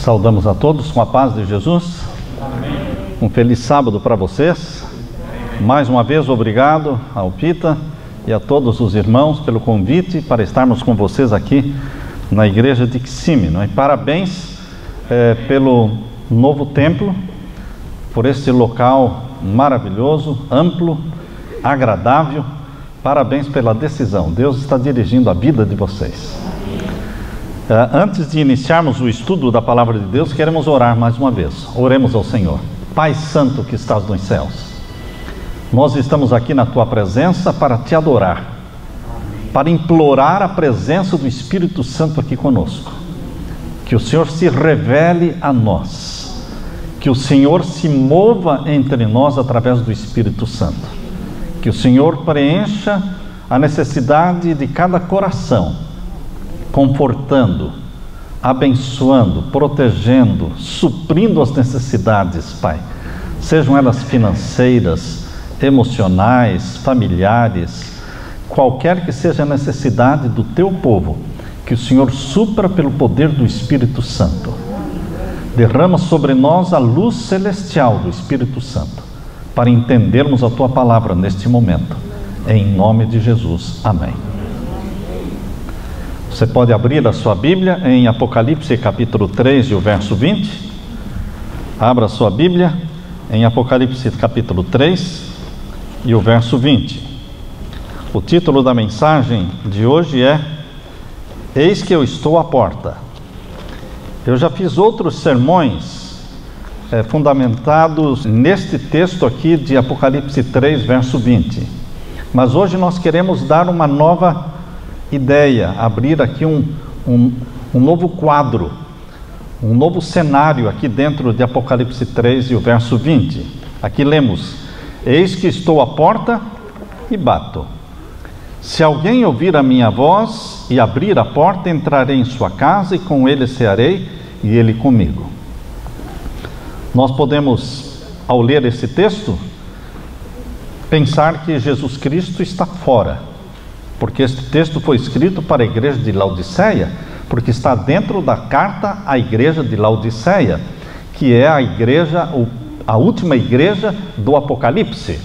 Saudamos a todos com a paz de Jesus. Amém. Um feliz sábado para vocês. Mais uma vez, obrigado ao Pita e a todos os irmãos pelo convite para estarmos com vocês aqui na igreja de Kissimmee. E parabéns pelo novo templo, por este local maravilhoso, amplo, agradável. Parabéns pela decisão. Deus está dirigindo a vida de vocês. Antes de iniciarmos o estudo da Palavra de Deus, queremos orar mais uma vez. Oremos ao Senhor. Pai Santo que estás nos céus, nós estamos aqui na Tua presença para Te adorar, para implorar a presença do Espírito Santo aqui conosco. Que o Senhor se revele a nós, que o Senhor se mova entre nós através do Espírito Santo, que o Senhor preencha a necessidade de cada coração, confortando, abençoando, protegendo, suprindo as necessidades, Pai, sejam elas financeiras, emocionais, familiares, qualquer que seja a necessidade do Teu povo, que o Senhor supra pelo poder do Espírito Santo. Derrama sobre nós a luz celestial do Espírito Santo, para entendermos a Tua palavra neste momento, em nome de Jesus, amém. Você pode abrir a sua Bíblia em Apocalipse capítulo 3 e o verso 20. Abra a sua Bíblia em Apocalipse capítulo 3 e o verso 20. O título da mensagem de hoje é: Eis que eu estou à porta. Eu já fiz outros sermões fundamentados neste texto aqui de Apocalipse 3, verso 20. Mas hoje nós queremos dar uma nova ideia, abrir aqui um novo quadro, um novo cenário aqui dentro de Apocalipse 3 e o verso 20. Aqui lemos: Eis que estou à porta e bato. Se alguém ouvir a minha voz e abrir a porta, entrarei em sua casa e com ele cearei e ele comigo. Nós podemos, ao ler esse texto, pensar que Jesus Cristo está fora, porque este texto foi escrito para a igreja de Laodiceia, porque está dentro da carta à igreja de Laodiceia, que é a última igreja do Apocalipse.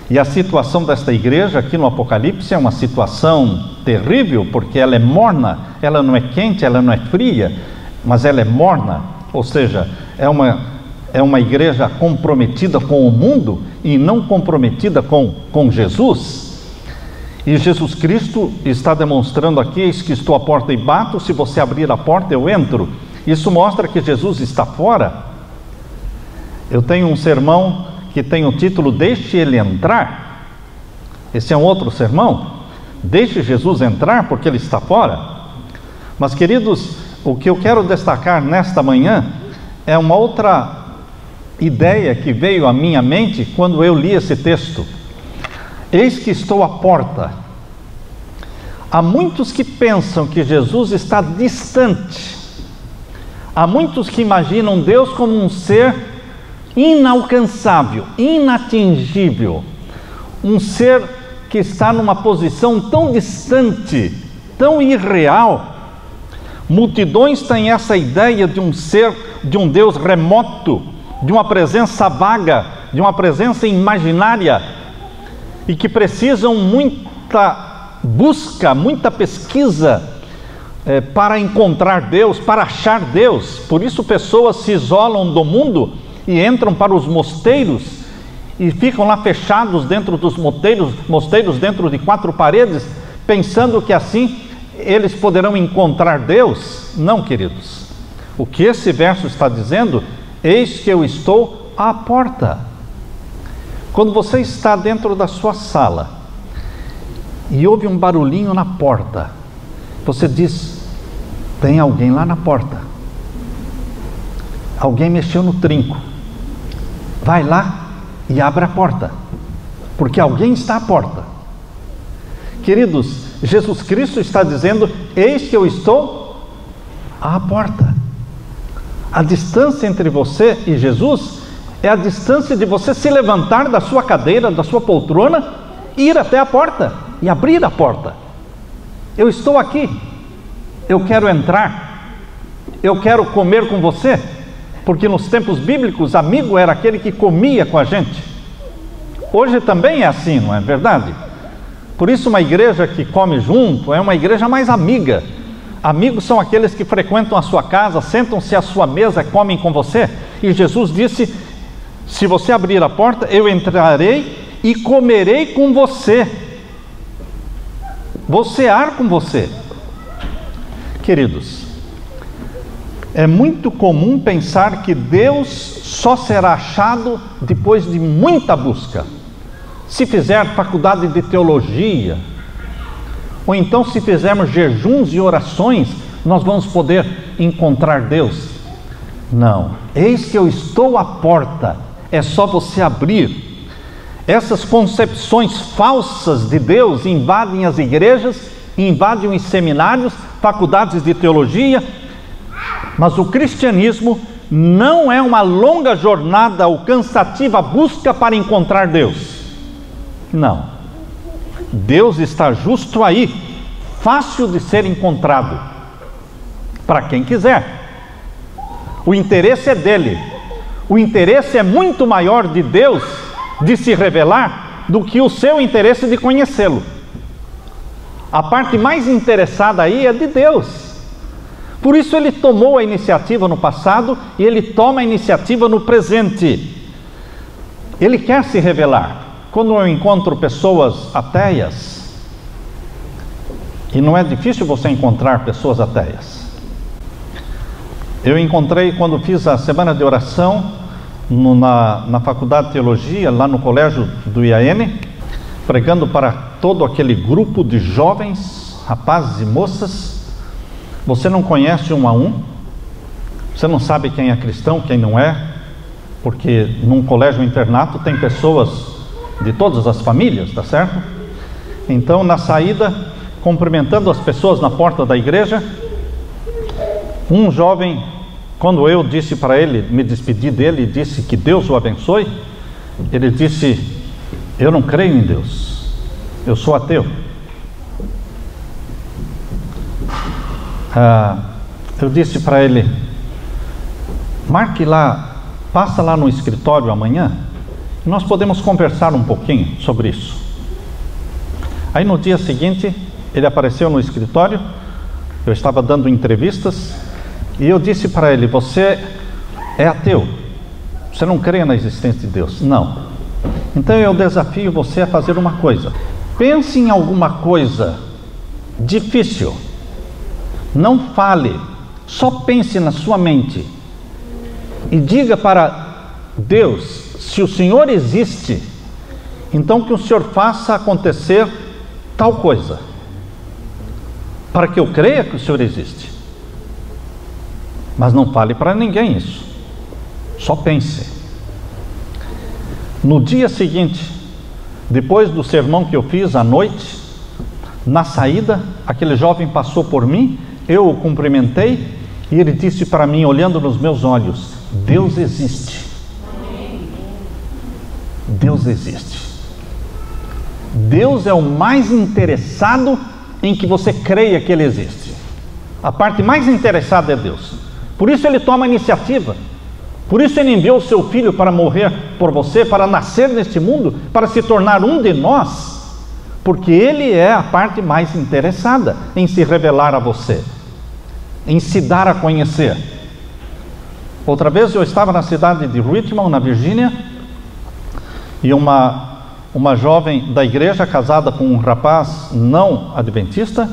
E a situação desta igreja aqui no Apocalipse é uma situação terrível, porque ela é morna, ela não é quente, ela não é fria, mas ela é morna, ou seja, é uma igreja comprometida com o mundo e não comprometida com Jesus. E Jesus Cristo está demonstrando aqui: eis que estou à porta e bato, se você abrir a porta eu entro. Isso mostra que Jesus está fora. Eu tenho um sermão que tem o título Deixe Ele Entrar. Esse é um outro sermão. Deixe Jesus entrar porque Ele está fora. Mas queridos, o que eu quero destacar nesta manhã é uma outra ideia que veio à minha mente quando eu li esse texto. Eis que estou à porta. Há muitos que pensam que Jesus está distante. Há muitos que imaginam Deus como um ser inalcançável, inatingível. Um ser que está numa posição tão distante, tão irreal. Multidões têm essa ideia de um ser, de um Deus remoto, de uma presença vaga, de uma presença imaginária, e que precisam muita busca, muita pesquisa para encontrar Deus, para achar Deus. Por isso pessoas se isolam do mundo e entram para os mosteiros e ficam lá fechados dentro dos mosteiros dentro de 4 paredes, pensando que assim eles poderão encontrar Deus. Não, queridos. O que esse verso está dizendo: eis que eu estou à porta. Quando você está dentro da sua sala e ouve um barulhinho na porta, você diz: tem alguém lá na porta, alguém mexeu no trinco. Vai lá e abre a porta, porque alguém está à porta. Queridos, Jesus Cristo está dizendo: eis que eu estou à porta. A distância entre você e Jesus é a distância de você se levantar da sua cadeira, da sua poltrona, ir até a porta e abrir a porta. Eu estou aqui, eu quero entrar. Eu quero comer com você, porque nos tempos bíblicos, amigo era aquele que comia com a gente. Hoje também é assim, não é verdade? Por isso uma igreja que come junto é uma igreja mais amiga. Amigos são aqueles que frequentam a sua casa, sentam-se à sua mesa, comem com você. E Jesus disse, se você abrir a porta, eu entrarei e comerei com você. Vou cear com você. Queridos, é muito comum pensar que Deus só será achado depois de muita busca. Se fizer faculdade de teologia, ou então se fizermos jejuns e orações, nós vamos poder encontrar Deus. Não, eis que eu estou à porta, é só você abrir. Essas concepções falsas de Deus invadem as igrejas, invadem os seminários, faculdades de teologia, mas o cristianismo não é uma longa jornada ou cansativa busca para encontrar Deus. Não. Deus está justo aí, fácil de ser encontrado, para quem quiser. O interesse é dele. O interesse é muito maior de Deus de se revelar do que o seu interesse de conhecê-lo. A parte mais interessada aí é de Deus. Por isso ele tomou a iniciativa no passado e ele toma a iniciativa no presente. Ele quer se revelar. Quando eu encontro pessoas ateias, e não é difícil você encontrar pessoas ateias. Eu encontrei quando fiz a semana de oração na faculdade de teologia, lá no colégio do IAN, pregando para todo aquele grupo de jovens, rapazes e moças. Você não conhece um a um, você não sabe quem é cristão, quem não é, porque num colégio internato tem pessoas de todas as famílias, tá certo? Então, na saída, cumprimentando as pessoas na porta da igreja, um jovem, quando eu disse para ele, me despedi dele e disse que Deus o abençoe, ele disse, eu não creio em Deus, eu sou ateu. Eu disse para ele, marque lá, passa lá no escritório amanhã, e nós podemos conversar um pouquinho sobre isso. Aí no dia seguinte, ele apareceu no escritório, eu estava dando entrevistas, e eu disse para ele, você é ateu, você não crê na existência de Deus? Não. Então eu desafio você a fazer uma coisa, pense em alguma coisa difícil, não fale, só pense na sua mente, e diga para Deus, se o Senhor existe, então que o Senhor faça acontecer tal coisa, para que eu creia que o Senhor existe. Mas não fale para ninguém isso, só pense. No dia seguinte, depois do sermão que eu fiz à noite, na saída, aquele jovem passou por mim, eu o cumprimentei, e ele disse para mim, olhando nos meus olhos, Deus existe. Deus existe. Deus é o mais interessado em que você creia que Ele existe. A parte mais interessada é Deus. Por isso Ele toma a iniciativa. Por isso Ele enviou o seu Filho para morrer por você, para nascer neste mundo, para se tornar um de nós, porque Ele é a parte mais interessada em se revelar a você, em se dar a conhecer. Outra vez eu estava na cidade de Richmond, na Virgínia, e uma jovem da igreja, casada com um rapaz não adventista,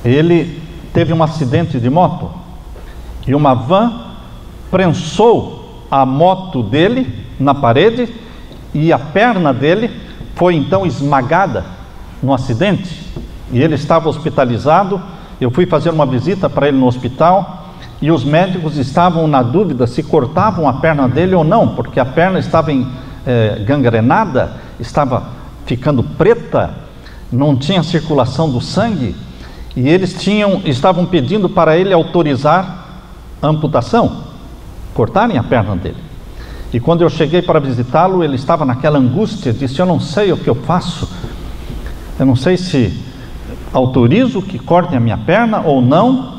ele teve um acidente de moto, e uma van prensou a moto dele na parede, e a perna dele foi então esmagada no acidente, e ele estava hospitalizado. Eu fui fazer uma visita para ele no hospital, e os médicos estavam na dúvida se cortavam a perna dele ou não, porque a perna estava gangrenada, estava ficando preta, não tinha circulação do sangue, e eles estavam pedindo para ele autorizar a amputação, cortarem a perna dele. E quando eu cheguei para visitá-lo, ele estava naquela angústia, disse, eu não sei o que eu faço, eu não sei se autorizo que cortem a minha perna ou não.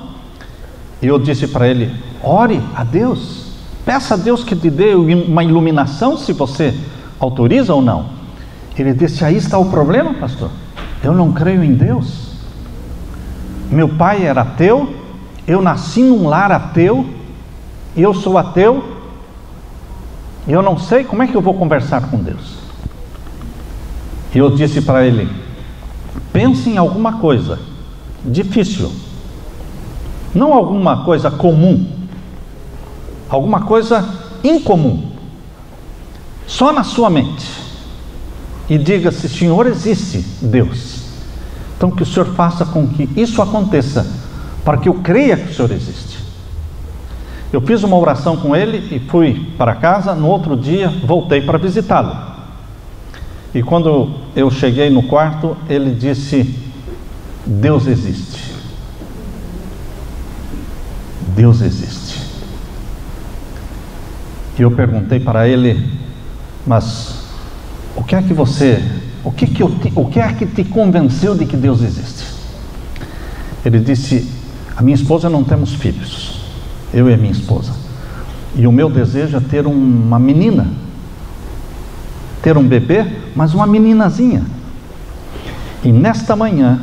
E eu disse para ele: ore a Deus, peça a Deus que te dê uma iluminação, se você autoriza ou não. Ele disse: aí está o problema, pastor, eu não creio em Deus. Meu pai era ateu, eu nasci num lar ateu, eu sou ateu, e eu não sei como é que eu vou conversar com Deus. E eu disse para ele: pense em alguma coisa difícil, não alguma coisa comum, alguma coisa incomum, só na sua mente, e diga-se: Senhor, existe Deus, então que o Senhor faça com que isso aconteça, para que eu creia que o Senhor existe. Eu fiz uma oração com ele e fui para casa. No outro dia voltei para visitá-lo, e quando eu cheguei no quarto, ele disse: Deus existe. Deus existe. E eu perguntei para ele: mas o que é que você, o que é que te convenceu de que Deus existe? Ele disse: a minha esposa, não temos filhos, eu e a minha esposa, e o meu desejo é ter uma menina, ter um bebê, mas uma meninazinha. E nesta manhã,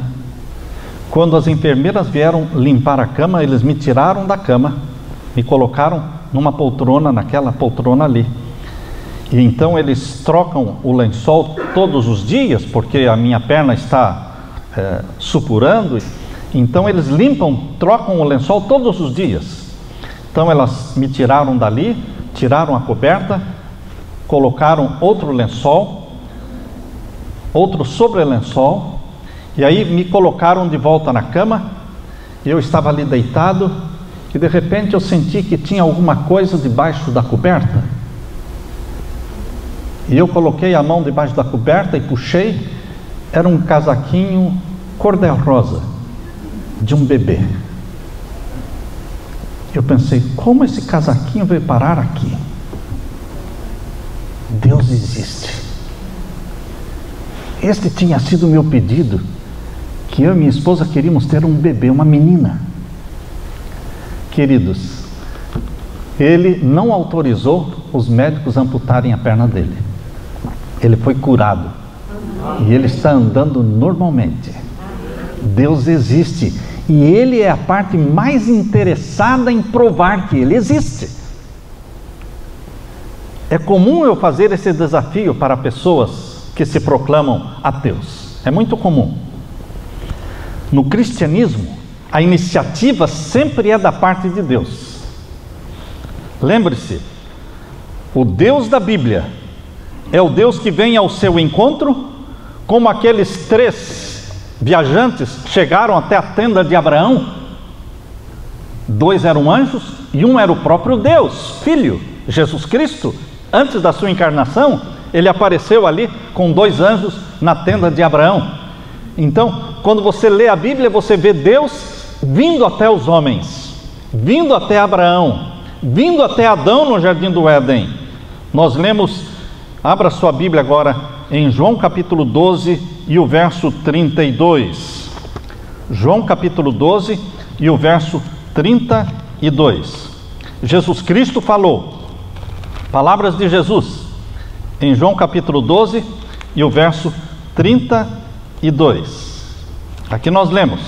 quando as enfermeiras vieram limpar a cama, eles me tiraram da cama, me colocaram numa poltrona, naquela poltrona ali. E então eles trocam o lençol todos os dias, porque a minha perna está supurando. Então eles trocam o lençol todos os dias. Então elas me tiraram dali, tiraram a coberta, colocaram outro lençol, outro sobrelençol, e aí me colocaram de volta na cama. Eu estava ali deitado, e de repente eu senti que tinha alguma coisa debaixo da coberta. E eu coloquei a mão debaixo da coberta e puxei. Era um casaquinho cor-de-rosa de um bebê. Eu pensei: como esse casaquinho veio parar aqui? Deus existe. Este tinha sido o meu pedido, que eu e minha esposa queríamos ter um bebê, uma menina. Queridos, ele não autorizou os médicos a amputarem a perna dele. Ele foi curado e ele está andando normalmente. Deus existe, e ele é a parte mais interessada em provar que ele existe. É comum eu fazer esse desafio para pessoas que se proclamam ateus. É muito comum. No cristianismo, a iniciativa sempre é da parte de Deus. Lembre-se, o Deus da Bíblia é o Deus que vem ao seu encontro, como aqueles 3 viajantes chegaram até a tenda de Abraão. 2 eram anjos e um era o próprio Deus, Filho, Jesus Cristo. Antes da sua encarnação, ele apareceu ali com 2 anjos na tenda de Abraão. Então, quando você lê a Bíblia, você vê Deus vindo até os homens, vindo até Abraão, vindo até Adão no jardim do Éden. Nós lemos, abra sua Bíblia agora em João capítulo 12 e o verso 32. João capítulo 12 e o verso 32. Jesus Cristo falou, palavras de Jesus, em João capítulo 12 e o verso 32. Aqui nós lemos: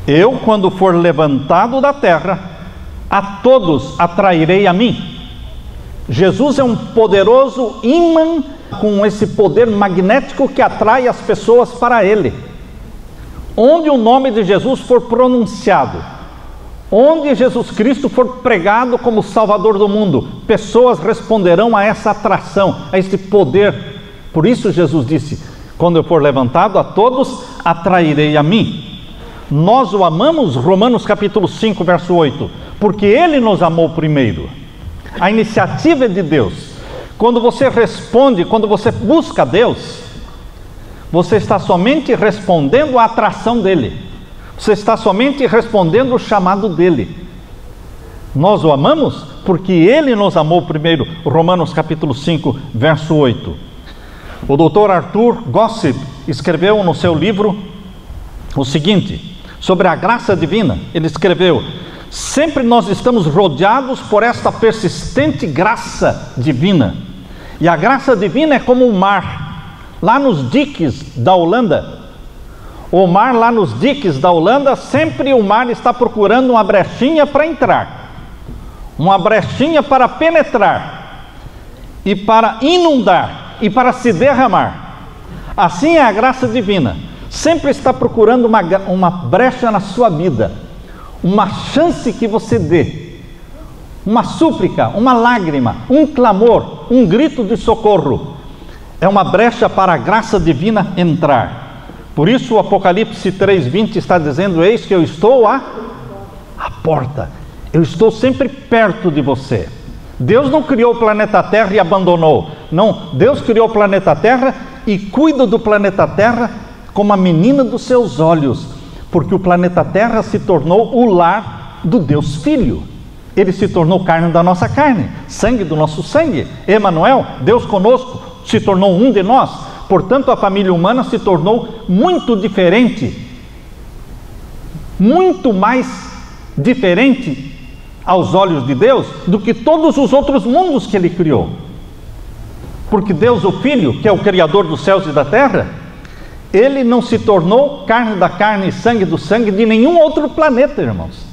eu, quando for levantado da terra, a todos atrairei a mim. Jesus é um poderoso ímã, com esse poder magnético que atrai as pessoas para ele. Onde o nome de Jesus for pronunciado, onde Jesus Cristo for pregado como Salvador do mundo, pessoas responderão a essa atração, a esse poder. Por isso Jesus disse: quando eu for levantado, a todos atrairei a mim. Nós o amamos, Romanos capítulo 5, verso 8, porque ele nos amou primeiro. A iniciativa é de Deus. Quando você responde, quando você busca Deus, você está somente respondendo à atração dele. Você está somente respondendo o chamado dele. Nós o amamos porque ele nos amou primeiro. Romanos capítulo 5, verso 8. O Dr. Arthur Gossip escreveu no seu livro o seguinte: sobre a graça divina, ele escreveu: sempre nós estamos rodeados por esta persistente graça divina. E a graça divina é como o mar, lá nos diques da Holanda. O mar lá nos diques da Holanda, sempre o mar está procurando uma brechinha para entrar, uma brechinha para penetrar, e para inundar, e para se derramar. Assim é a graça divina, sempre está procurando uma brecha na sua vida, uma chance que você dê, uma súplica, uma lágrima, um clamor, um grito de socorro. É uma brecha para a graça divina entrar. Por isso o Apocalipse 3:20 está dizendo: eis que eu estou à porta, eu estou sempre perto de você. Deus não criou o planeta Terra e abandonou. Não, Deus criou o planeta Terra e cuida do planeta Terra como a menina dos seus olhos, porque o planeta Terra se tornou o lar do Deus Filho. Ele se tornou carne da nossa carne, sangue do nosso sangue. Emanuel, Deus conosco, se tornou um de nós. Portanto, a família humana se tornou muito diferente, muito mais diferente aos olhos de Deus do que todos os outros mundos que Ele criou. Porque Deus, o Filho, que é o Criador dos céus e da terra, Ele não se tornou carne da carne e sangue do sangue de nenhum outro planeta, irmãos.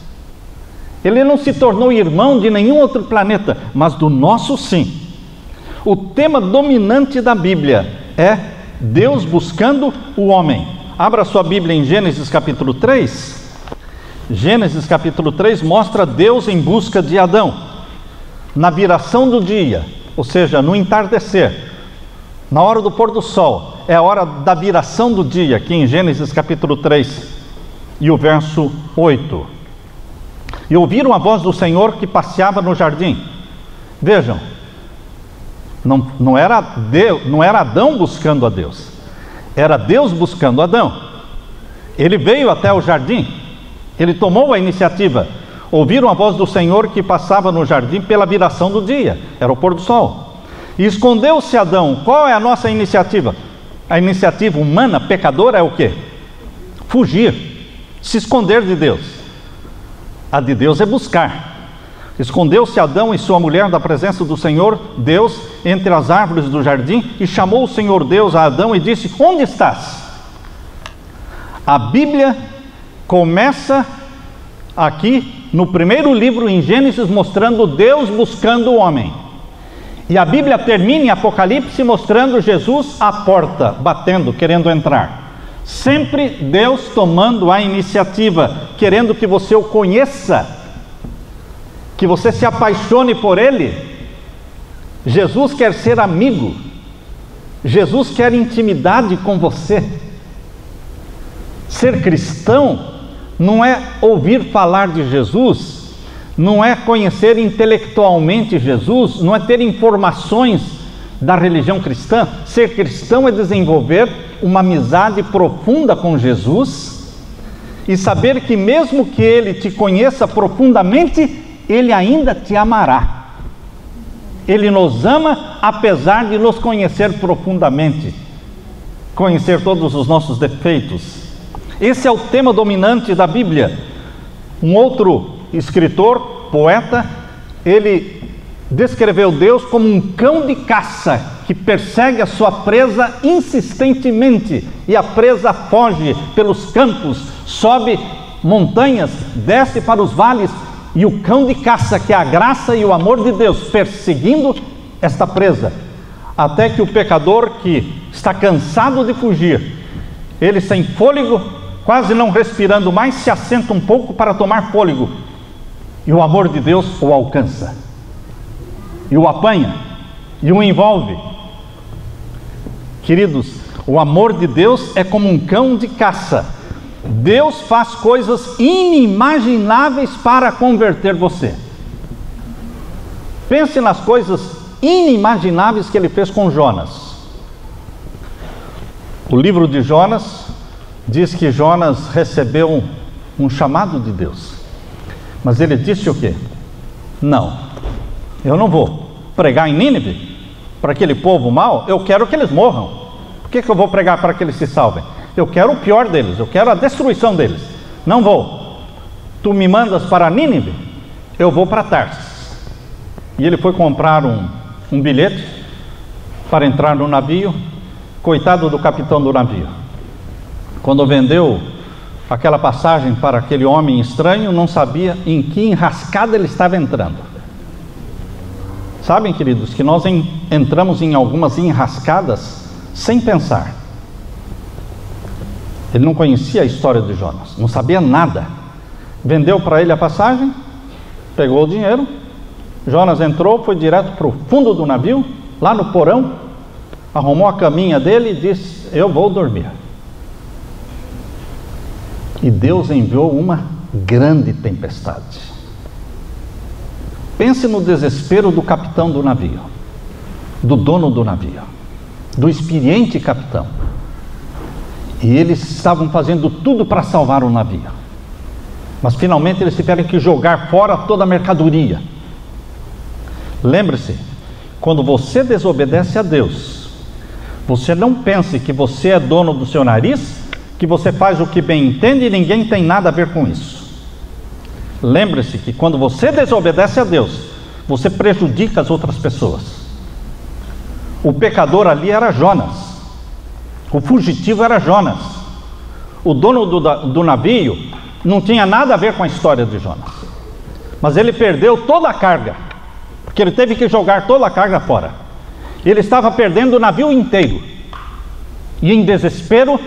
Ele não se tornou irmão de nenhum outro planeta, mas do nosso sim. O tema dominante da Bíblia é Deus buscando o homem. Abra sua Bíblia em Gênesis capítulo 3. Gênesis capítulo 3 mostra Deus em busca de Adão. Na viração do dia, ou seja, no entardecer, na hora do pôr do sol, é a hora da viração do dia, aqui em Gênesis capítulo 3 e o verso 8. E ouviram a voz do Senhor que passeava no jardim. Vejam, não era Adão buscando a Deus, era Deus buscando Adão. Ele veio até o jardim, ele tomou a iniciativa. Ouviram a voz do Senhor que passava no jardim pela viração do dia, era o pôr do sol. E escondeu-se Adão. Qual é a nossa iniciativa? A iniciativa humana, pecadora, é o quê? Fugir, se esconder de Deus. A de Deus é buscar. Escondeu-se Adão e sua mulher da presença do Senhor Deus entre as árvores do jardim, e chamou o Senhor Deus a Adão e disse: onde estás? A Bíblia começa aqui no primeiro livro, em Gênesis, mostrando Deus buscando o homem. E a Bíblia termina em Apocalipse mostrando Jesus à porta, batendo, querendo entrar. Sempre Deus tomando a iniciativa, querendo que você o conheça, que você se apaixone por Ele. Jesus quer ser amigo, Jesus quer intimidade com você. Ser cristão não é ouvir falar de Jesus, não é conhecer intelectualmente Jesus, não é ter informações da religião cristã. Ser cristão é desenvolver uma amizade profunda com Jesus e saber que mesmo que Ele te conheça profundamente, Ele ainda te amará. Ele nos ama apesar de nos conhecer profundamente, conhecer todos os nossos defeitos. Esse é o tema dominante da Bíblia. Um outro escritor, poeta, ele descreveu Deus como um cão de caça que persegue a sua presa insistentemente, e a presa foge pelos campos, sobe montanhas, desce para os vales, e o cão de caça, que é a graça e o amor de Deus, perseguindo esta presa, até que o pecador, que está cansado de fugir, ele sem fôlego, quase não respirando mais, se assenta um pouco para tomar fôlego, e o amor de Deus o alcança, e o apanha, e o envolve. Queridos, o amor de Deus é como um cão de caça. Deus faz coisas inimagináveis para converter você. Pense nas coisas inimagináveis que Ele fez com Jonas. O livro de Jonas diz que Jonas recebeu um chamado de Deus, mas ele disse o quê? Não, eu não vou pregar em Nínive para aquele povo mau, eu quero que eles morram. Por que eu vou pregar para que eles se salvem? Eu quero o pior deles, eu quero a destruição deles. não vou. Tu me mandas para Nínive, eu vou para Tarsis. E ele foi comprar um bilhete para entrar no navio. Coitado do capitão do navio. Quando vendeu aquela passagem para aquele homem estranho, não sabia em que enrascada ele estava entrando. Sabem, queridos, que nós entramos em algumas enrascadas sem pensar. Ele não conhecia a história de Jonas, não sabia nada. Vendeu para ele a passagem, pegou o dinheiro. Jonas entrou, foi direto para o fundo do navio, lá no porão, arrumou a caminha dele e disse: eu vou dormir. E Deus enviou uma grande tempestade. Pense no desespero do capitão do navio, do dono do navio, do experiente capitão. E eles estavam fazendo tudo para salvar o navio. Mas finalmente eles tiveram que jogar fora toda a mercadoria. Lembre-se, quando você desobedece a Deus, você não pense que você é dono do seu nariz, que você faz o que bem entende e ninguém tem nada a ver com isso. Lembre-se que quando você desobedece a Deus, você prejudica as outras pessoas. O pecador ali era Jonas. O fugitivo era Jonas. O dono do navio não tinha nada a ver com a história de Jonas. Mas ele perdeu toda a carga, porque ele teve que jogar toda a carga fora. Ele estava perdendo o navio inteiro. E em desespero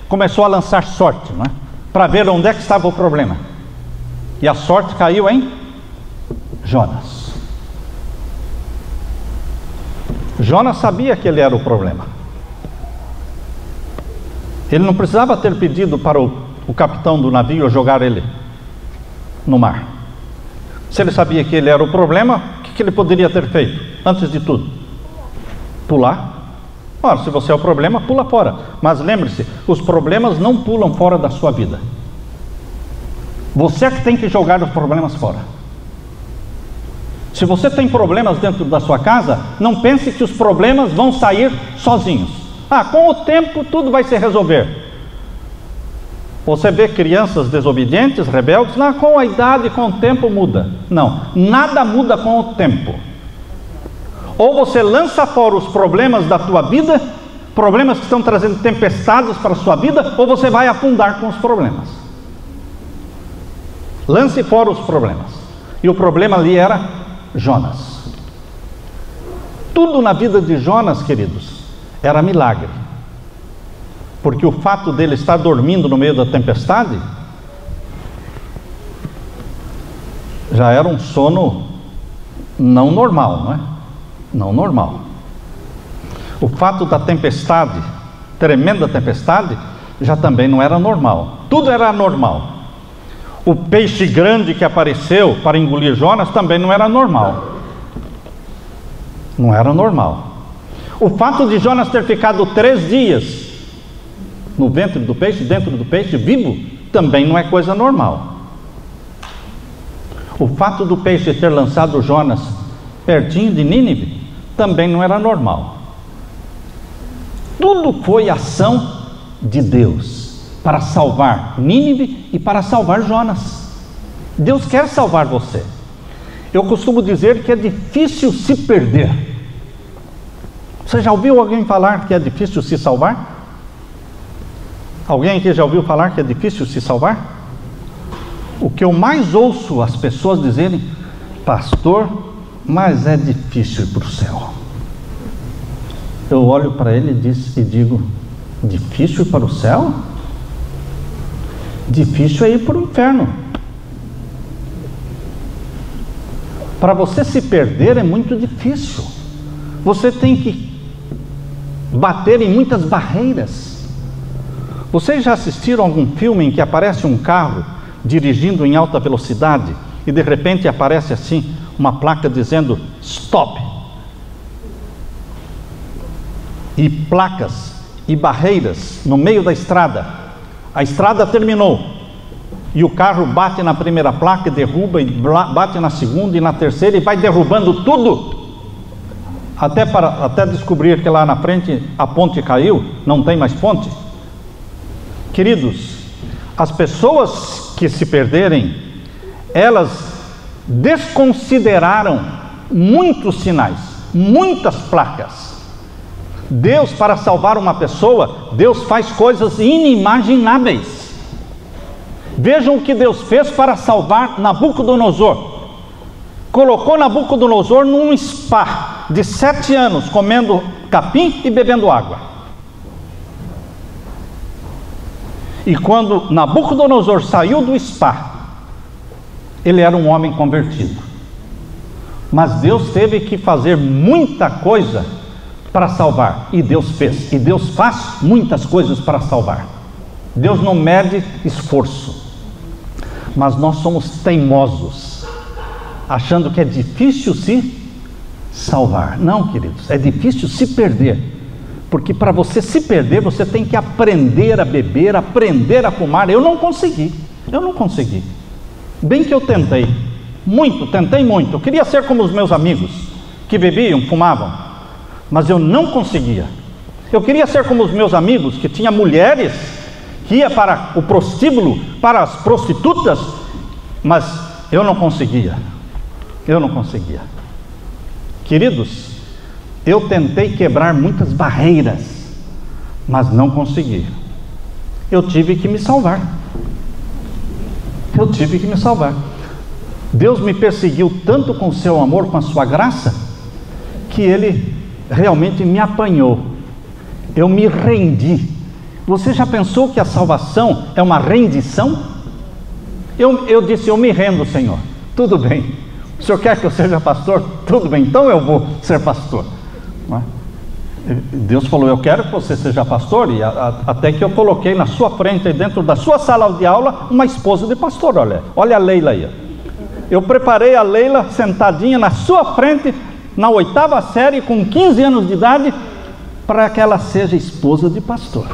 começou a lançar sorte, não é? Para ver onde é que estava o problema. E a sorte caiu em Jonas. Jonas sabia que ele era o problema. Ele não precisava ter pedido para o capitão do navio jogar ele no mar. Se ele sabia que ele era o problema, o que ele poderia ter feito? Antes de tudo, pular. Ora, se você é o problema, pula fora. Mas lembre-se, os problemas não pulam fora da sua vida. Você é que tem que jogar os problemas fora. Se você tem problemas dentro da sua casa, não pense que os problemas vão sair sozinhos. Com o tempo tudo vai se resolver. Você vê crianças desobedientes, rebeldes, com a idade, com o tempo muda. Não, nada muda com o tempo. Ou você lança fora os problemas da tua vida, problemas que estão trazendo tempestades para a sua vida, ou você vai afundar com os problemas. Lance fora os problemas. E o problema ali era Jonas. Tudo na vida de Jonas, queridos, era milagre. Porque o fato dele estar dormindo no meio da tempestade já era um sono não normal, não é? Não normal. O fato da tempestade, tremenda tempestade, já também não era normal. Tudo era anormal. O peixe grande que apareceu para engolir Jonas também não era normal. Não era normal. O fato de Jonas ter ficado 3 dias no ventre do peixe, dentro do peixe, vivo, também não é coisa normal. O fato do peixe ter lançado Jonas pertinho de Nínive também não era normal. Tudo foi ação de Deus para salvar Nínive e para salvar Jonas. Deus quer salvar você. Eu costumo dizer que é difícil se perder. Você já ouviu alguém falar que é difícil se salvar? Alguém aqui já ouviu falar que é difícil se salvar? O que eu mais ouço as pessoas dizerem: pastor, mas é difícil ir para o céu. Eu olho para ele e digo: difícil ir para o céu? Difícil é ir para o inferno. Para você se perder é muito difícil. Você tem que bater em muitas barreiras. Vocês já assistiram a algum filme em que aparece um carro dirigindo em alta velocidade e de repente aparece assim uma placa dizendo stop? E placas e barreiras no meio da estrada. A estrada terminou e o carro bate na primeira placa, derruba, e bate na segunda e na terceira e vai derrubando tudo até descobrir que lá na frente a ponte caiu, não tem mais ponte. Queridos, as pessoas que se perderem, elas desconsideraram muitos sinais, muitas placas. Deus, para salvar uma pessoa, Deus faz coisas inimagináveis. Vejam o que Deus fez para salvar Nabucodonosor. Colocou Nabucodonosor num spa de 7 anos, comendo capim e bebendo água. E quando Nabucodonosor saiu do spa, ele era um homem convertido. Mas Deus teve que fazer muita coisa para salvar. E Deus fez. E Deus faz muitas coisas para salvar. Deus não mede esforço. Mas nós somos teimosos, achando que é difícil se salvar. Não, queridos, é difícil se perder. Porque para você se perder, você tem que aprender a beber, aprender a fumar. Eu não consegui. Bem que eu tentei muito. Eu queria ser como os meus amigos, que bebiam, fumavam, mas eu não conseguia. Eu queria ser como os meus amigos, que tinha mulheres, que ia para o prostíbulo, para as prostitutas, mas eu não conseguia. Queridos, eu tentei quebrar muitas barreiras, mas não consegui. Eu tive que me salvar. Deus me perseguiu tanto com o seu amor, com a sua graça, que Ele realmente me apanhou. Eu me rendi. Você já pensou que a salvação é uma rendição? Eu disse, eu me rendo, Senhor. Tudo bem. O Senhor quer que eu seja pastor? Tudo bem, então eu vou ser pastor. Não é? Deus falou, eu quero que você seja pastor, e até que eu coloquei na sua frente, dentro da sua sala de aula, uma esposa de pastor. Olha a Leila aí. Eu preparei a Leila sentadinha na sua frente, na 8ª série, com 15 anos de idade, para que ela seja esposa de pastor.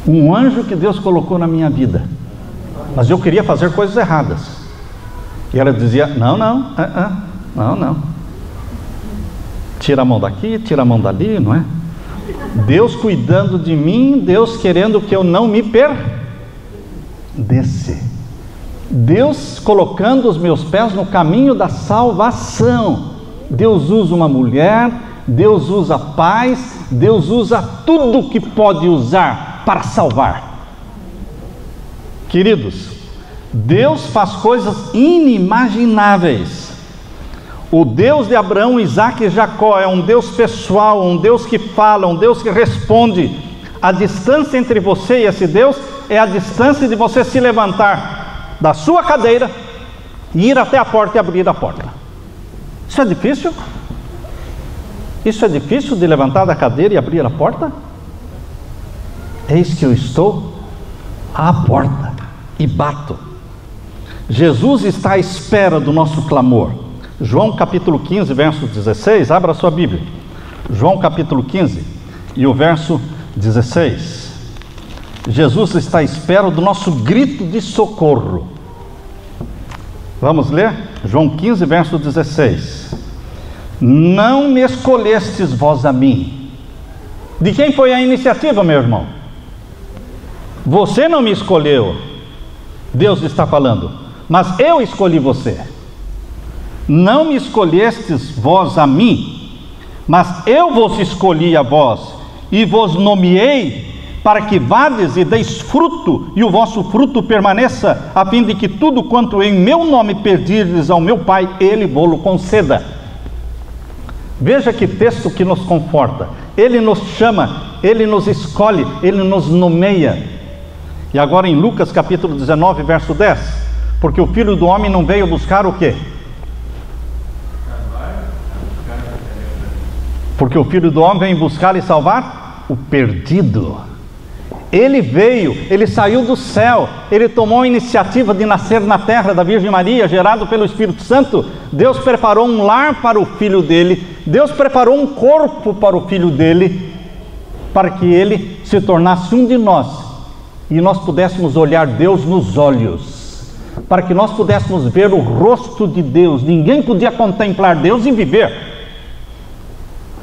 Um anjo que Deus colocou na minha vida. Mas eu queria fazer coisas erradas. E ela dizia, não. Tira a mão daqui, tira a mão dali, não é? Deus cuidando de mim, Deus querendo que eu não me perdesse. Deus colocando os meus pés no caminho da salvação. Deus usa uma mulher, Deus usa paz, Deus usa tudo que pode usar para salvar. Queridos, Deus faz coisas inimagináveis. O Deus de Abraão, Isaque e Jacó é um Deus pessoal, um Deus que fala, um Deus que responde. A distância entre você e esse Deus é a distância de você se levantar da sua cadeira e ir até a porta e abrir a porta. Isso é difícil? Isso é difícil de levantar da cadeira e abrir a porta? Eis que eu estou à porta e bato. Jesus está à espera do nosso clamor. João capítulo 15, verso 16, abra a sua Bíblia. João capítulo 15 e o verso 16. Jesus está à espera do nosso grito de socorro. Vamos ler? João 15, verso 16. Não me escolhestes vós a mim. De quem foi a iniciativa, meu irmão? Você não me escolheu. Deus está falando. Mas eu escolhi você. Não me escolhestes vós a mim, mas eu vos escolhi a vós, e vos nomeei para que vades e deis fruto, e o vosso fruto permaneça, a fim de que tudo quanto em meu nome pedirdes ao meu Pai, Ele vô-lo conceda. Veja que texto que nos conforta. Ele nos chama, Ele nos escolhe, Ele nos nomeia. E agora em Lucas capítulo 19, verso 10, porque o Filho do Homem não veio buscar o quê? Porque o Filho do Homem vem buscar e salvar o perdido. Ele veio, Ele saiu do céu, Ele tomou a iniciativa de nascer na terra da Virgem Maria, gerado pelo Espírito Santo. Deus preparou um lar para o Filho dele, Deus preparou um corpo para o Filho dele, para que Ele se tornasse um de nós, e nós pudéssemos olhar Deus nos olhos, para que nós pudéssemos ver o rosto de Deus. Ninguém podia contemplar Deus e viver.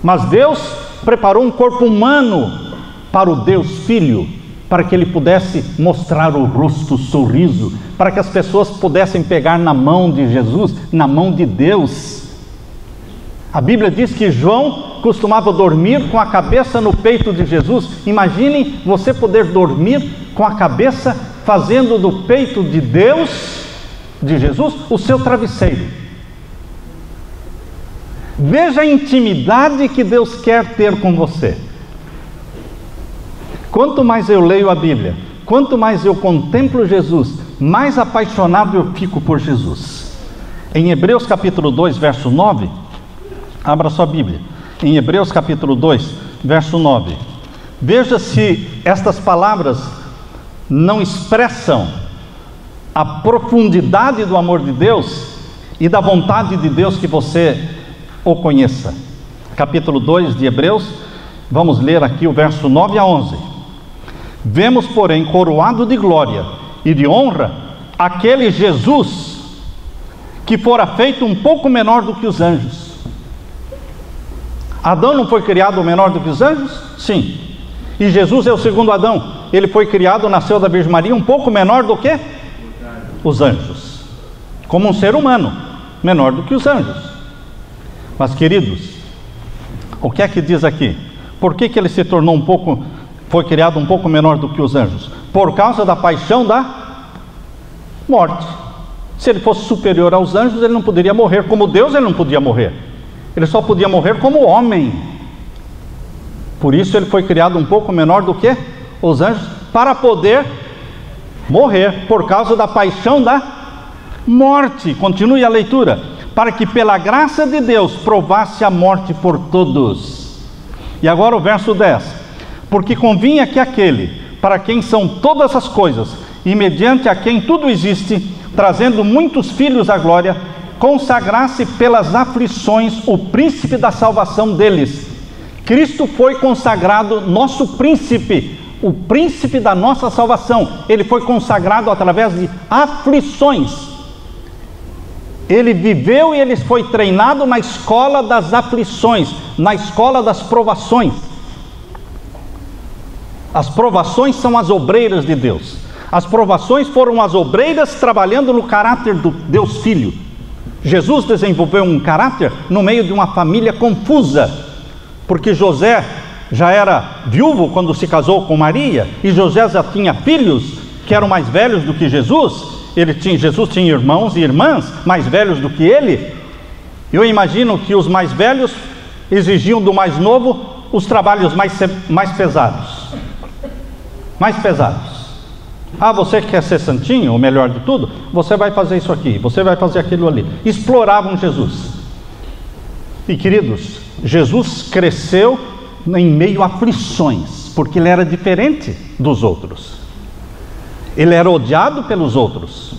Mas Deus preparou um corpo humano para o Deus Filho, para que ele pudesse mostrar o rosto, o sorriso, para que as pessoas pudessem pegar na mão de Jesus, na mão de Deus. A Bíblia diz que João costumava dormir com a cabeça no peito de Jesus. Imaginem você poder dormir com a cabeça fazendo do peito de Deus, de Jesus, o seu travesseiro. Veja a intimidade que Deus quer ter com você. Quanto mais eu leio a Bíblia, quanto mais eu contemplo Jesus, mais apaixonado eu fico por Jesus. Em Hebreus capítulo 2, verso 9, abra sua Bíblia. Em Hebreus capítulo 2, verso 9. Veja se estas palavras não expressam a profundidade do amor de Deus e da vontade de Deus que você o conheça. Capítulo 2 de Hebreus, vamos ler aqui o verso 9 a 11. Vemos, porém, coroado de glória e de honra aquele Jesus que fora feito um pouco menor do que os anjos. Adão não foi criado menor do que os anjos? Sim. E Jesus é o segundo Adão. Ele foi criado, nasceu da Virgem Maria, um pouco menor do que os anjos. Como um ser humano, menor do que os anjos. Mas, queridos, o que é que diz aqui? Por que ele se tornou foi criado um pouco menor do que os anjos? Por causa da paixão da morte. Se ele fosse superior aos anjos, ele não poderia morrer. Como Deus, ele não podia morrer. Ele só podia morrer como homem. Por isso ele foi criado um pouco menor do que os anjos, para poder morrer, por causa da paixão da morte. Continue a leitura. Para que pela graça de Deus provasse a morte por todos. E agora o verso 10. Porque convinha que aquele, para quem são todas as coisas, e mediante a quem tudo existe, trazendo muitos filhos à glória, consagrasse pelas aflições o príncipe da salvação deles. Cristo foi consagrado nosso príncipe, o príncipe da nossa salvação. Ele foi consagrado através de aflições. Ele viveu e ele foi treinado na escola das aflições, na escola das provações. As provações são as obreiras de Deus. As provações foram as obreiras trabalhando no caráter do Deus Filho. Jesus desenvolveu um caráter no meio de uma família confusa, porque José já era viúvo quando se casou com Maria, e José já tinha filhos que eram mais velhos do que Jesus. Jesus tinha irmãos e irmãs mais velhos do que ele. Eu imagino que os mais velhos exigiam do mais novo os trabalhos mais pesados. Mais pesados. Ah, você quer ser santinho, o melhor de tudo? Você vai fazer isso aqui, você vai fazer aquilo ali. Exploravam Jesus. E queridos, Jesus cresceu em meio a aflições, porque ele era diferente dos outros. Ele era odiado pelos outros.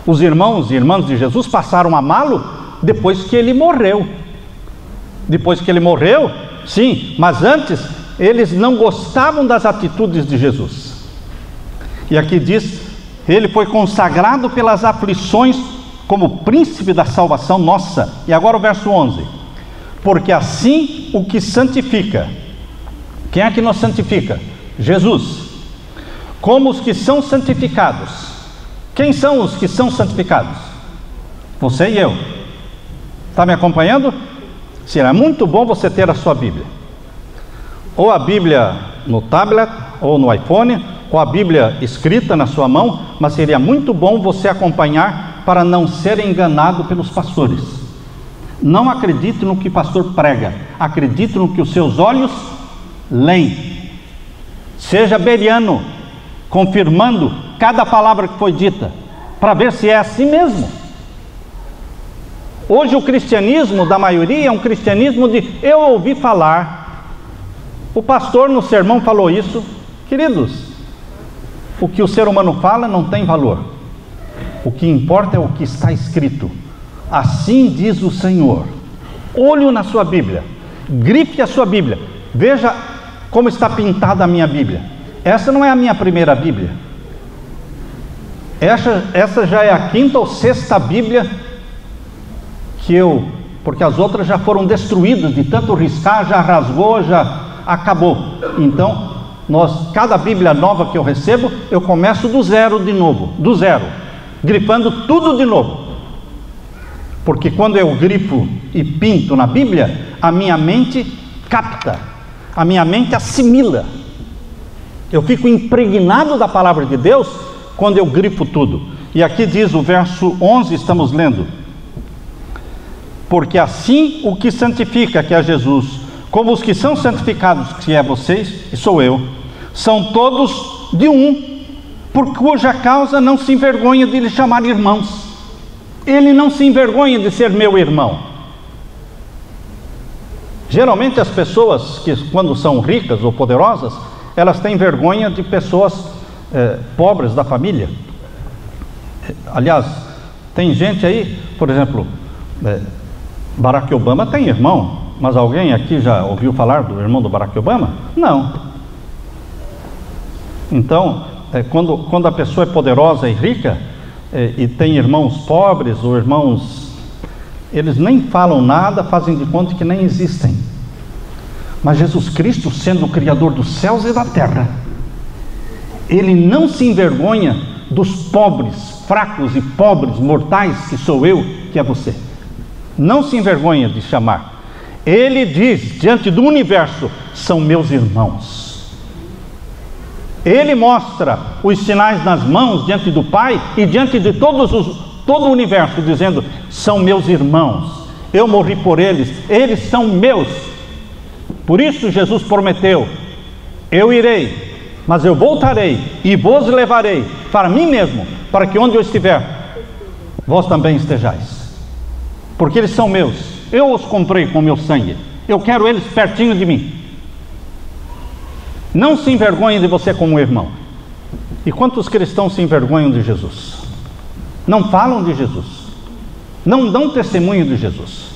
Os irmãos e irmãs de Jesus passaram a amá-lo depois que ele morreu. Depois que ele morreu, sim, mas antes eles não gostavam das atitudes de Jesus. E aqui diz, ele foi consagrado pelas aflições como príncipe da salvação nossa. E agora o verso 11. Porque assim o que santifica, quem é que nos santifica? Jesus. Como os que são santificados. Quem são os que são santificados? Você e eu. Está me acompanhando? Será muito bom você ter a sua Bíblia. Ou a Bíblia no tablet, ou no iPhone, ou a Bíblia escrita na sua mão, mas seria muito bom você acompanhar para não ser enganado pelos pastores. Não acredite no que o pastor prega, acredite no que os seus olhos leem. Seja beriano, confirmando cada palavra que foi dita, para ver se é assim mesmo. Hoje o cristianismo da maioria é um cristianismo de eu ouvi falar, o pastor no sermão falou isso. Queridos, o que o ser humano fala não tem valor. O que importa é o que está escrito. Assim diz o Senhor. Olhe na sua Bíblia, grife a sua Bíblia, veja como está pintada a minha Bíblia. Essa não é a minha primeira Bíblia. Essa já é a quinta ou sexta Bíblia porque as outras já foram destruídas, de tanto riscar, já rasgou, já acabou. Então, Cada Bíblia nova que eu recebo, eu começo do zero de novo, do zero, grifando tudo de novo. Porque quando eu grifo e pinto na Bíblia, a minha mente capta, a minha mente assimila. Eu fico impregnado da palavra de Deus quando eu grifo tudo. E aqui diz o verso 11, estamos lendo: porque assim o que santifica, que é Jesus, como os que são santificados, que é vocês, e sou eu, são todos de um, por cuja causa não se envergonha de lhe chamar irmãos. Ele não se envergonha de ser meu irmão. Geralmente as pessoas que, quando são ricas ou poderosas, elas têm vergonha de pessoas pobres da família. Aliás, tem gente aí, por exemplo, Barack Obama tem irmão, mas alguém aqui já ouviu falar do irmão do Barack Obama? Não. Então, quando a pessoa é poderosa e rica, e tem irmãos pobres ou irmãos, eles nem falam nada, fazem de conta que nem existem. Mas Jesus Cristo, sendo o Criador dos céus e da terra, Ele não se envergonha dos pobres, fracos e pobres, mortais, que sou eu, que é você. Não se envergonha de chamar. Ele diz, diante do universo, são meus irmãos. Ele mostra os sinais nas mãos diante do Pai e diante de todo o universo, dizendo, são meus irmãos, eu morri por eles, eles são meus. Por isso Jesus prometeu, eu irei, mas eu voltarei e vos levarei para mim mesmo, para que onde eu estiver, vós também estejais. Porque eles são meus, eu os comprei com meu sangue, eu quero eles pertinho de mim. Não se envergonhe de você como irmão. E quantos cristãos se envergonham de Jesus? Não falam de Jesus, não dão testemunho de Jesus.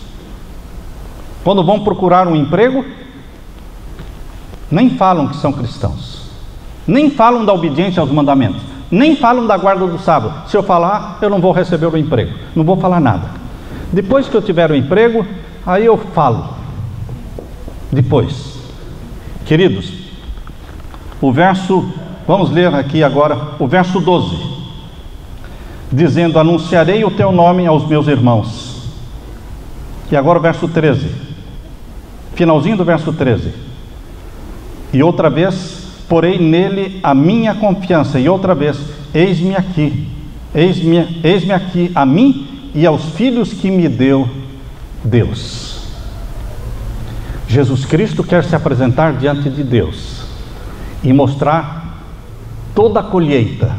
Quando vão procurar um emprego, nem falam que são cristãos, nem falam da obediência aos mandamentos, nem falam da guarda do sábado. Se eu falar, eu não vou receber o emprego, não vou falar nada. Depois que eu tiver o emprego, aí eu falo. Depois, queridos, vamos ler aqui agora o verso 12, dizendo, anunciarei o teu nome aos meus irmãos. E agora o verso 13, finalzinho do verso 13, e outra vez, porei nele a minha confiança, e outra vez, eis-me aqui, eis-me aqui a mim e aos filhos que me deu Deus. Jesus Cristo quer se apresentar diante de Deus e mostrar toda a colheita,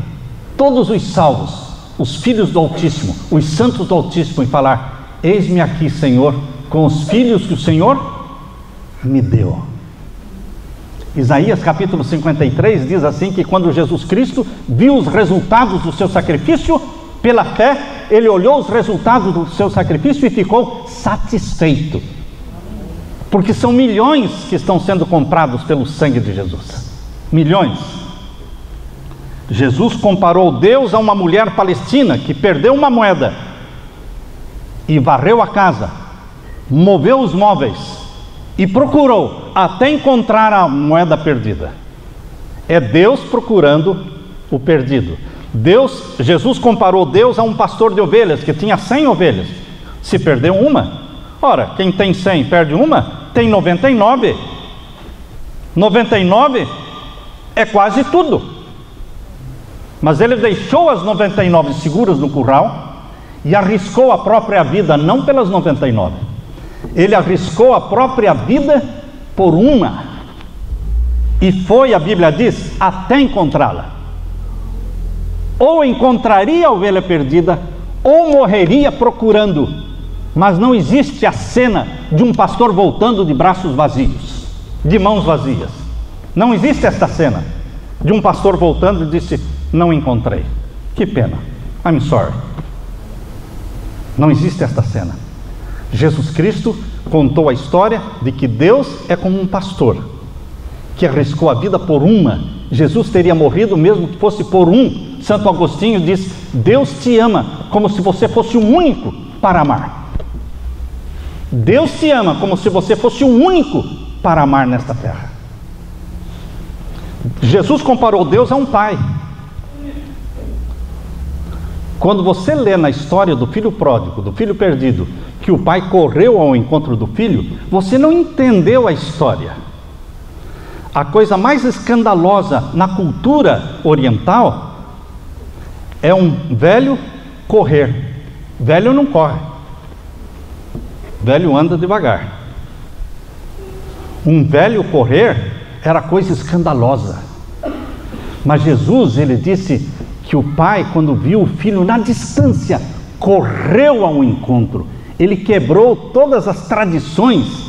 todos os salvos, os filhos do Altíssimo, os santos do Altíssimo, e falar, eis-me aqui, Senhor, com os filhos que o Senhor me deu. Isaías capítulo 53 diz assim, que quando Jesus Cristo viu os resultados do seu sacrifício, pela fé, ele olhou os resultados do seu sacrifício e ficou satisfeito, porque são milhões que estão sendo comprados pelo sangue de Jesus. Milhões. Jesus comparou Deus a uma mulher palestina que perdeu uma moeda e varreu a casa, moveu os móveis e procurou até encontrar a moeda perdida. É Deus procurando o perdido. Jesus comparou Deus a um pastor de ovelhas que tinha 100 ovelhas. Se perdeu uma, ora, quem tem 100 perde uma, tem 99. 99 é quase tudo. Mas ele deixou as 99 seguras no curral e arriscou a própria vida, não pelas 99. Ele arriscou a própria vida por uma. E foi, a Bíblia diz, até encontrá-la. Ou encontraria a ovelha perdida, ou morreria procurando. Mas não existe a cena de um pastor voltando de braços vazios, de mãos vazias. Não existe esta cena de um pastor voltando e disse, não encontrei, que pena, I'm sorry. Não existe esta cena. Jesus Cristo contou a história de que Deus é como um pastor que arriscou a vida por uma. Jesus teria morrido mesmo que fosse por um. Santo Agostinho diz, Deus te ama como se você fosse o único para amar. Deus te ama como se você fosse o único para amar nesta terra. Jesus comparou Deus a um pai. Quando você lê na história do filho pródigo, do filho perdido, que o pai correu ao encontro do filho, você não entendeu a história. A coisa mais escandalosa na cultura oriental é um velho correr. Velho não corre, velho anda devagar. Um velho correr era coisa escandalosa. Mas Jesus, ele disse que o pai, quando viu o filho na distância, correu ao encontro. Ele quebrou todas as tradições.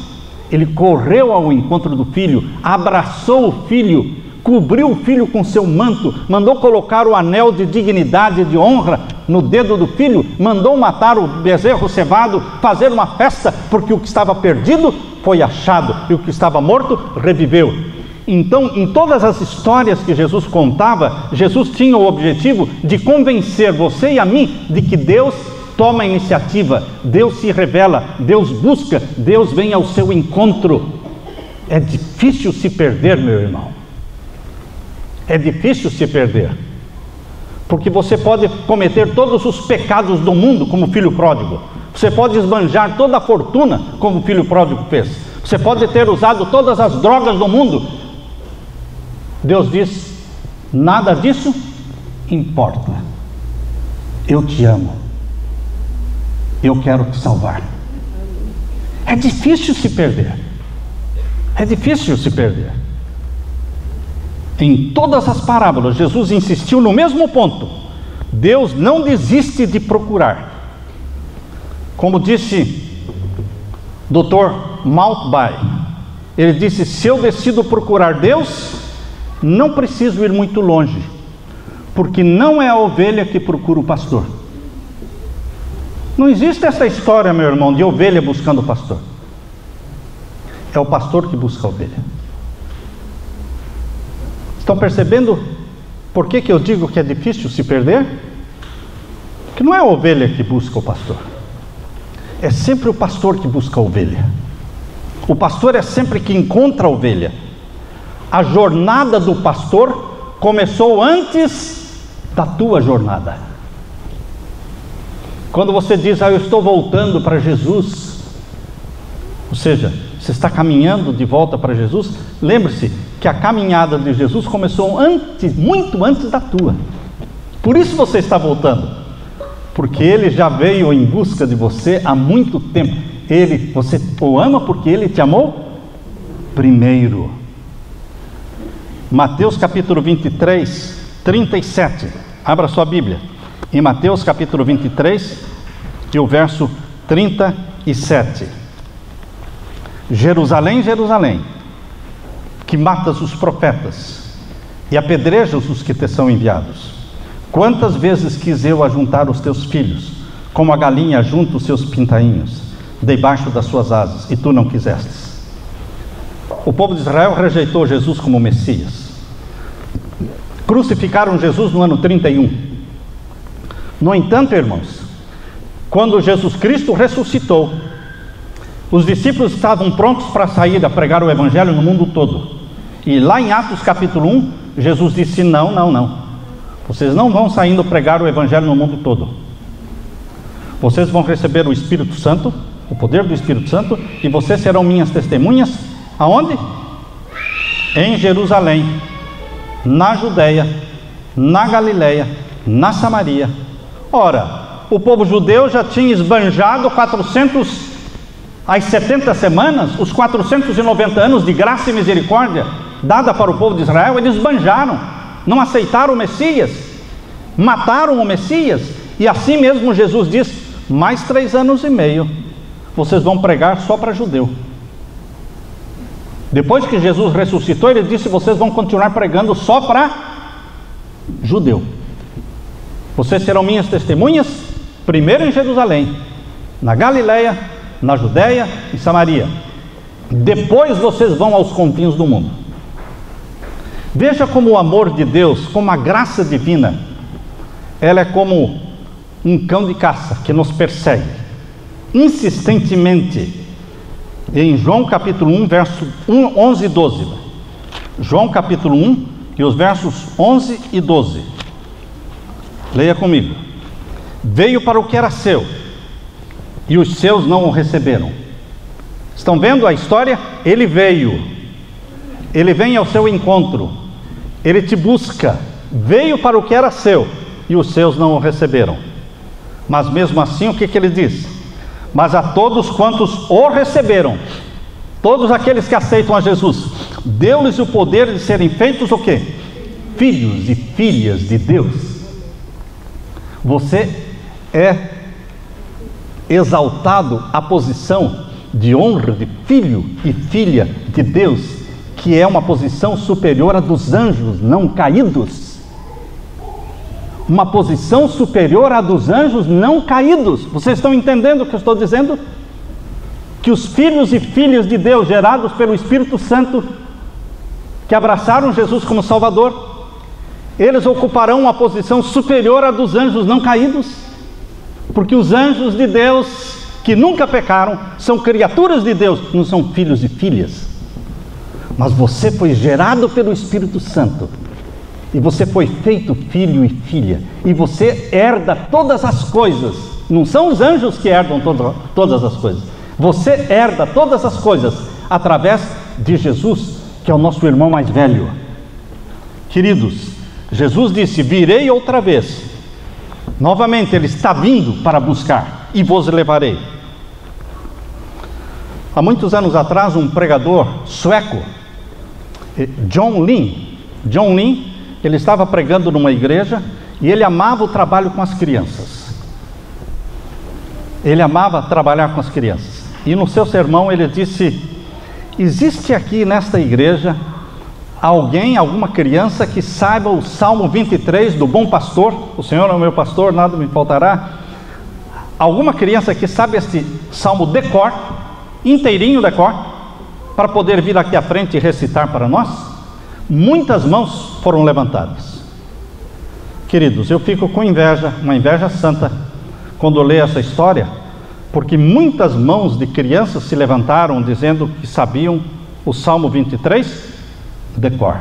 Ele correu ao encontro do filho, abraçou o filho, cobriu o filho com seu manto, mandou colocar o anel de dignidade e de honra no dedo do filho, mandou matar o bezerro cevado, fazer uma festa, porque o que estava perdido foi achado e o que estava morto reviveu. Então, em todas as histórias que Jesus contava, Jesus tinha o objetivo de convencer você e a mim de que Deus toma a iniciativa, Deus se revela, Deus busca, Deus vem ao seu encontro. É difícil se perder, meu irmão. É difícil se perder. Porque você pode cometer todos os pecados do mundo como filho pródigo. Você pode esbanjar toda a fortuna como o filho pródigo fez. Você pode ter usado todas as drogas do mundo. Deus diz: nada disso importa. Eu te amo. Eu quero te salvar. É difícil se perder. É difícil se perder. Em todas as parábolas, Jesus insistiu no mesmo ponto. Deus não desiste de procurar. Como disse Dr. Maltby, ele disse: se eu decido procurar Deus, não preciso ir muito longe, porque não é a ovelha que procura o pastor. Não existe essa história, meu irmão, de ovelha buscando o pastor. É o pastor que busca a ovelha. Estão percebendo por que eu digo que é difícil se perder? Que não é a ovelha que busca o pastor. É sempre o pastor que busca a ovelha. O pastor é sempre que encontra a ovelha. A jornada do pastor começou antes da tua jornada. Quando você diz: eu estou voltando para Jesus, ou seja, você está caminhando de volta para Jesus, lembre-se que a caminhada de Jesus começou antes, muito antes da tua. Por isso você está voltando, porque Ele já veio em busca de você há muito tempo. Você o ama porque Ele te amou primeiro. Mateus capítulo 23, 37. Abra sua Bíblia. Em Mateus capítulo 23 e o verso 37. Jerusalém, Jerusalém, que matas os profetas e apedrejas os que te são enviados. Quantas vezes quis eu ajuntar os teus filhos, como a galinha junta os seus pintainhos, debaixo das suas asas, e tu não quisestes. O povo de Israel rejeitou Jesus como Messias. Crucificaram Jesus no ano 31. No entanto, irmãos, quando Jesus Cristo ressuscitou, os discípulos estavam prontos para sair a pregar o Evangelho no mundo todo. E lá em Atos capítulo 1, Jesus disse: não, não, não. Vocês não vão saindo pregar o Evangelho no mundo todo. Vocês vão receber o Espírito Santo, o poder do Espírito Santo, e vocês serão minhas testemunhas. Aonde? Em Jerusalém, na Judeia, na Galileia, na Samaria. Ora, o povo judeu já tinha esbanjado 70 semanas, os 490 anos de graça e misericórdia dada para o povo de Israel. Eles esbanjaram, não aceitaram o Messias, mataram o Messias. E assim mesmo Jesus diz: mais 3 anos e meio vocês vão pregar só para judeu. Depois que Jesus ressuscitou, ele disse: vocês vão continuar pregando só para judeu. Vocês serão minhas testemunhas, primeiro em Jerusalém, na Galileia, na Judeia e Samaria. Depois vocês vão aos confins do mundo. Veja como o amor de Deus, como a graça divina, ela é como um cão de caça que nos persegue insistentemente. Em João capítulo 1, verso 11 e 12. João capítulo 1 e os versos 11 e 12. Leia comigo. Veio para o que era seu, e os seus não o receberam. Estão vendo a história? Ele veio, ele vem ao seu encontro, ele te busca. Veio para o que era seu, e os seus não o receberam. Mas mesmo assim, o que ele diz? Mas a todos quantos o receberam, todos aqueles que aceitam a Jesus, deu-lhes o poder de serem feitos o quê? Filhos e filhas de Deus. Você é exaltado à posição de honra de filho e filha de Deus, que é uma posição superior à dos anjos não caídos. Uma posição superior à dos anjos não caídos. Vocês estão entendendo o que eu estou dizendo? Que os filhos e filhas de Deus, gerados pelo Espírito Santo, que abraçaram Jesus como Salvador, eles ocuparão uma posição superior à dos anjos não caídos, porque os anjos de Deus, que nunca pecaram, são criaturas de Deus, não são filhos e filhas. Mas você foi gerado pelo Espírito Santo, e você foi feito filho e filha, e você herda todas as coisas. Não são os anjos que herdam todas as coisas. Você herda todas as coisas através de Jesus, que é o nosso irmão mais velho. Queridos, Jesus disse: virei outra vez. Novamente ele está vindo para buscar, e vos levarei. Há muitos anos atrás, um pregador sueco, John Lin, ele estava pregando numa igreja, e ele amava o trabalho com as crianças. Ele amava trabalhar com as crianças. E no seu sermão ele disse: existe aqui nesta igreja alguém, alguma criança que saiba o Salmo 23 do Bom Pastor? O Senhor é o meu pastor, nada me faltará. Alguma criança que sabe este salmo de cor, inteirinho de cor, para poder vir aqui à frente e recitar para nós? Muitas mãos foram levantadas. Queridos, eu fico com inveja, uma inveja santa, quando leio essa história, porque muitas mãos de crianças se levantaram dizendo que sabiam o Salmo 23 de cor.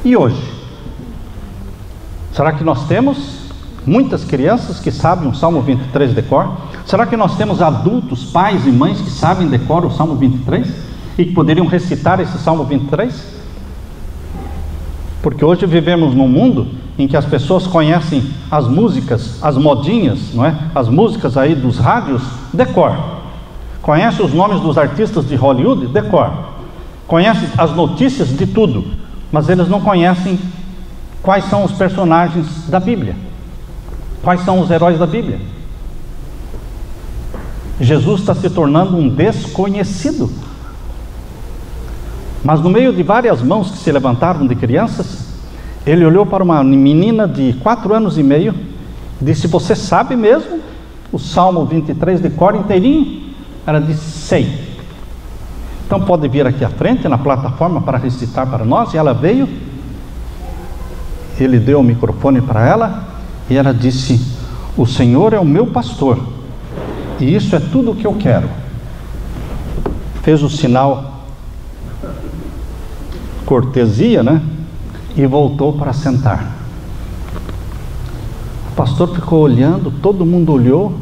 E hoje? Será que nós temos muitas crianças que sabem o Salmo 23 de cor? Será que nós temos adultos, pais e mães que sabem de cor o Salmo 23? E que poderiam recitar esse Salmo 23? Porque hoje vivemos num mundo em que as pessoas conhecem as músicas, as modinhas, não é? As músicas aí dos rádios de cor. Conhecem os nomes dos artistas de Hollywood de cor. Conhecem as notícias de tudo, mas eles não conhecem quais são os personagens da Bíblia, quais são os heróis da Bíblia. Jesus está se tornando um desconhecido. Mas no meio de várias mãos que se levantaram de crianças, ele olhou para uma menina de 4 anos e meio e disse: você sabe mesmo o Salmo 23 de cor inteirinho? Ela disse: sei. Então pode vir aqui à frente na plataforma para recitar para nós. E ela veio, ele deu o microfone para ela e ela disse: o Senhor é o meu pastor, e isso é tudo o que eu quero. Fez o sinal cortesia, né? E voltou para sentar. O pastor ficou olhando, todo mundo olhou,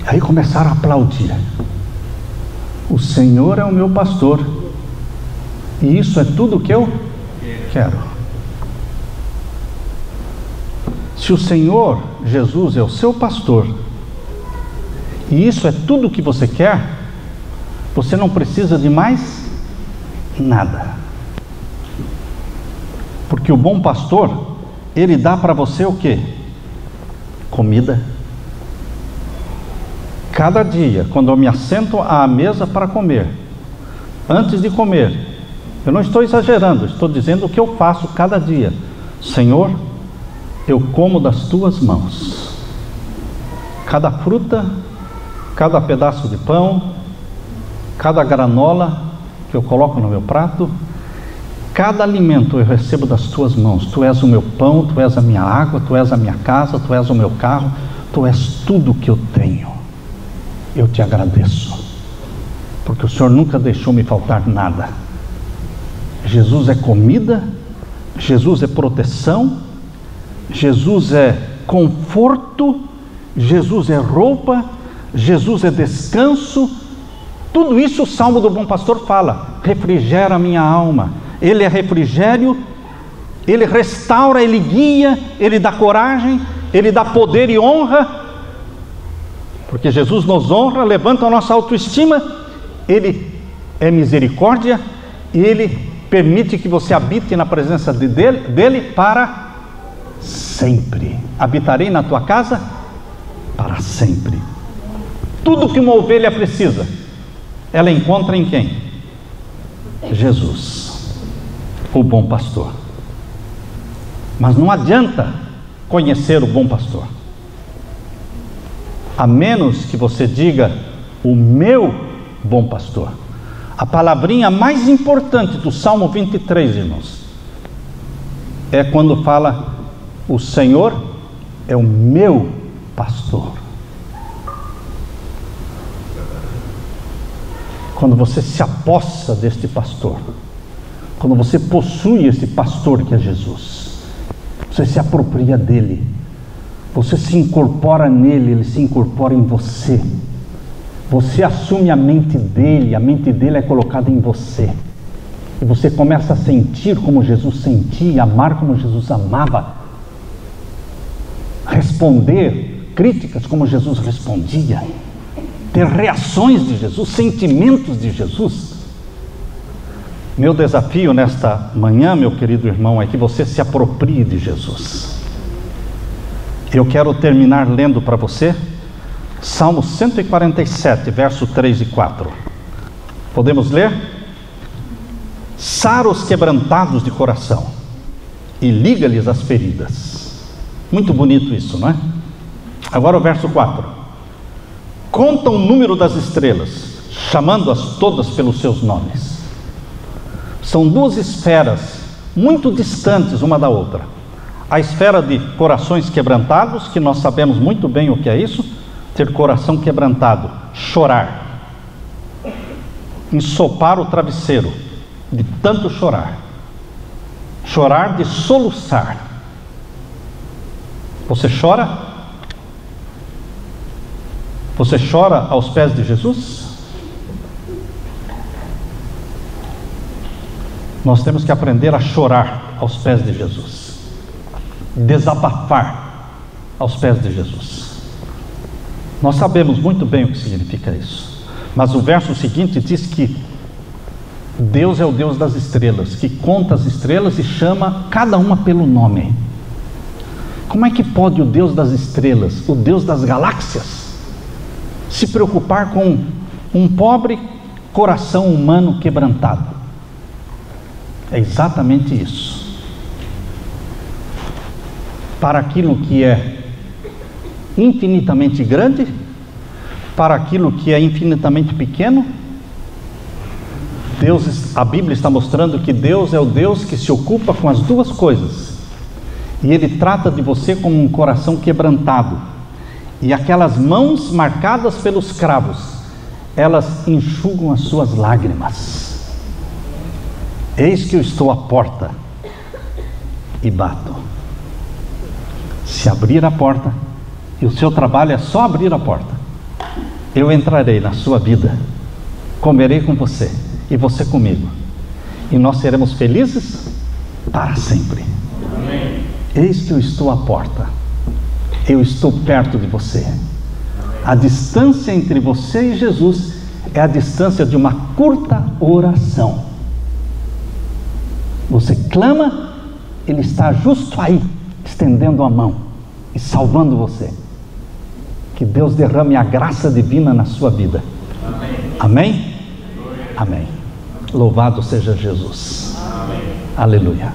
aí começaram a aplaudir. O Senhor é o meu pastor, e isso é tudo o que eu quero. Se o Senhor Jesus é o seu pastor, e isso é tudo o que você quer, você não precisa de mais nada. Porque o bom pastor, ele dá para você o quê? Comida. Cada dia, quando eu me assento à mesa para comer, antes de comer, eu não estou exagerando, estou dizendo o que eu faço cada dia. Senhor, eu como das tuas mãos. Cada fruta, cada pedaço de pão, cada granola que eu coloco no meu prato, cada alimento eu recebo das tuas mãos. Tu és o meu pão, tu és a minha água, tu és a minha casa, tu és o meu carro, tu és tudo que eu tenho. Eu te agradeço, porque o Senhor nunca deixou me faltar nada. Jesus é comida, Jesus é proteção, Jesus é conforto, Jesus é roupa, Jesus é descanso. Tudo isso o Salmo do Bom Pastor fala: refrigera a minha alma. Ele é refrigério, Ele restaura, Ele guia, Ele dá coragem, Ele dá poder e honra, porque Jesus nos honra, levanta a nossa autoestima. Ele é misericórdia e Ele permite que você habite na presença dele para sempre. Habitarei na tua casa para sempre. Tudo que uma ovelha precisa, ela encontra em quem? Jesus, o bom pastor. Mas não adianta conhecer o bom pastor, a menos que você diga: o meu bom pastor. A palavrinha mais importante do Salmo 23, irmãos, é quando fala: o Senhor é o meu pastor. Quando você se apossa deste pastor, quando você possui esse pastor que é Jesus, você se apropria dele, você se incorpora nele, ele se incorpora em você. Você assume a mente dele é colocada em você. E você começa a sentir como Jesus sentia, amar como Jesus amava, responder críticas como Jesus respondia, ter reações de Jesus, sentimentos de Jesus. Meu desafio nesta manhã, meu querido irmão, é que você se aproprie de Jesus. Eu quero terminar lendo para você Salmo 147, verso 3 e 4. Podemos ler? Sara os quebrantados de coração e liga-lhes as feridas. Muito bonito isso, não é? Agora o verso 4. Conta o número das estrelas, chamando-as todas pelos seus nomes. São duas esferas muito distantes uma da outra. A esfera de corações quebrantados, que nós sabemos muito bem o que é isso. Ter coração quebrantado, chorar, ensopar o travesseiro de tanto chorar, chorar de soluçar. Você chora? Você chora aos pés de Jesus? Nós temos que aprender a chorar aos pés de Jesus, desabafar aos pés de Jesus. Nós sabemos muito bem o que significa isso, mas o verso seguinte diz que Deus é o Deus das estrelas, que conta as estrelas e chama cada uma pelo nome. Como é que pode o Deus das estrelas, o Deus das galáxias, se preocupar com um pobre coração humano quebrantado? É exatamente isso. Para aquilo que é infinitamente grande, para aquilo que é infinitamente pequeno, a Bíblia está mostrando que Deus é o Deus que se ocupa com as duas coisas, e Ele trata de você como um coração quebrantado, e aquelas mãos marcadas pelos cravos, elas enxugam as suas lágrimas. Eis que eu estou à porta e bato. Se abrir a porta, e o seu trabalho é só abrir a porta, eu entrarei na sua vida, comerei com você e você comigo, e nós seremos felizes para sempre. Amém. Eis que eu estou à porta, eu estou perto de você. A distância entre você e Jesus é a distância de uma curta oração. Você clama, Ele está justo aí, estendendo a mão e salvando você. Que Deus derrame a graça divina na sua vida. Amém? Amém? Amém. Louvado seja Jesus. Amém. Aleluia.